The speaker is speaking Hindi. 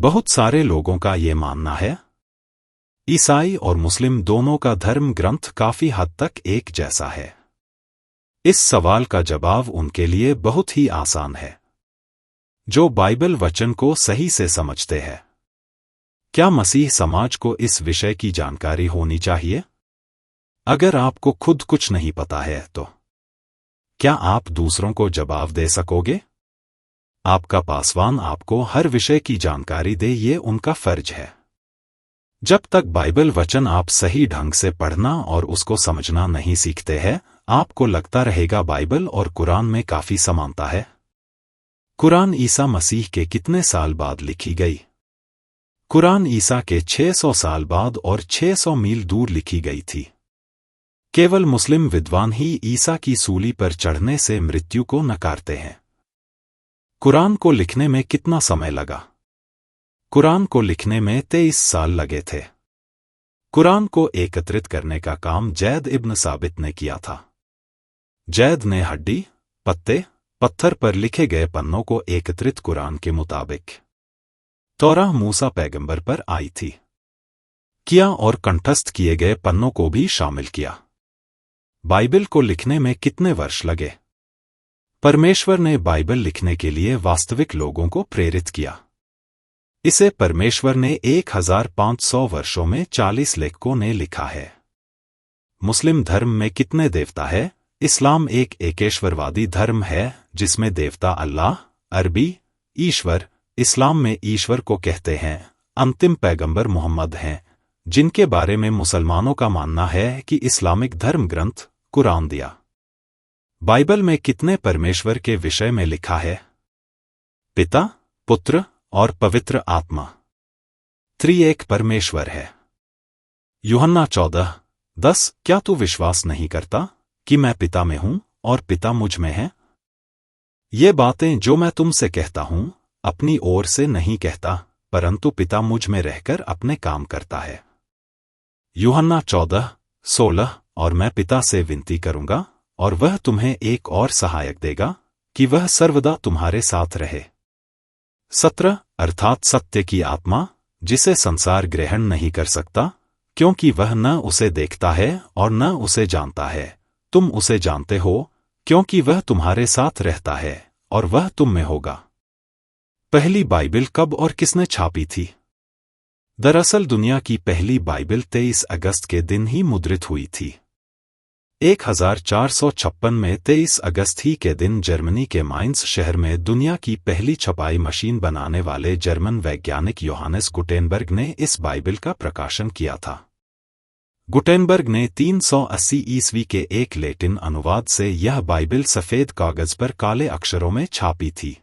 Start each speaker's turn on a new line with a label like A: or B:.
A: बहुत सारे लोगों का ये मानना है ईसाई और मुस्लिम दोनों का धर्म ग्रंथ काफी हद तक एक जैसा है। इस सवाल का जवाब उनके लिए बहुत ही आसान है जो बाइबल वचन को सही से समझते हैं। क्या मसीह समाज को इस विषय की जानकारी होनी चाहिए? अगर आपको खुद कुछ नहीं पता है तो क्या आप दूसरों को जवाब दे सकोगे? आपका पासवान आपको हर विषय की जानकारी दे, ये उनका फर्ज है। जब तक बाइबल वचन आप सही ढंग से पढ़ना और उसको समझना नहीं सीखते हैं, आपको लगता रहेगा बाइबल और कुरान में काफी समानता है। कुरान ईसा मसीह के कितने साल बाद लिखी गई? कुरान ईसा के 600 साल बाद और 600 मील दूर लिखी गई थी। केवल मुस्लिम विद्वान ही ईसा की सूली पर चढ़ने से मृत्यु को नकारते हैं। कुरान को लिखने में कितना समय लगा? कुरान को लिखने में 23 साल लगे थे। कुरान को एकत्रित करने का काम जैद इब्न साबित ने किया था। जैद ने हड्डी, पत्ते, पत्थर पर लिखे गए पन्नों को एकत्रित कुरान के मुताबिक तौराह मूसा पैगंबर पर आई थी किया और कंठस्थ किए गए पन्नों को भी शामिल किया। बाइबल को लिखने में कितने वर्ष लगे? परमेश्वर ने बाइबल लिखने के लिए वास्तविक लोगों को प्रेरित किया। इसे परमेश्वर ने 1500 वर्षों में 40 लेखकों ने लिखा है। मुस्लिम धर्म में कितने देवता है? इस्लाम एक एकेश्वरवादी धर्म है जिसमें देवता अल्लाह, अरबी ईश्वर, इस्लाम में ईश्वर को कहते हैं, अंतिम पैगंबर मोहम्मद हैं, जिनके बारे में मुसलमानों का मानना है कि इस्लामिक धर्म ग्रंथ कुरान दिया। बाइबल में कितने परमेश्वर के विषय में लिखा है? पिता, पुत्र और पवित्र आत्मा त्रिएक परमेश्वर है। यूहन्ना 14:10 क्या तू विश्वास नहीं करता कि मैं पिता में हूं और पिता मुझ में है? ये बातें जो मैं तुमसे कहता हूं अपनी ओर से नहीं कहता, परंतु पिता मुझ में रहकर अपने काम करता है। यूहन्ना 14:16 और मैं पिता से विनती करूंगा और वह तुम्हें एक और सहायक देगा कि वह सर्वदा तुम्हारे साथ रहे। 17 अर्थात सत्य की आत्मा, जिसे संसार ग्रहण नहीं कर सकता क्योंकि वह न उसे देखता है और न उसे जानता है। तुम उसे जानते हो क्योंकि वह तुम्हारे साथ रहता है और वह तुम में होगा। पहली बाइबल कब और किसने छापी थी? दरअसल दुनिया की पहली बाइबल 23 अगस्त के दिन ही मुद्रित हुई थी। 1456 में 23 अगस्त ही के दिन जर्मनी के माइंस शहर में दुनिया की पहली छपाई मशीन बनाने वाले जर्मन वैज्ञानिक योहानेस गुटेनबर्ग ने इस बाइबल का प्रकाशन किया था। गुटेनबर्ग ने 380 ईस्वी के एक लैटिन अनुवाद से यह बाइबल सफेद कागज पर काले अक्षरों में छापी थी।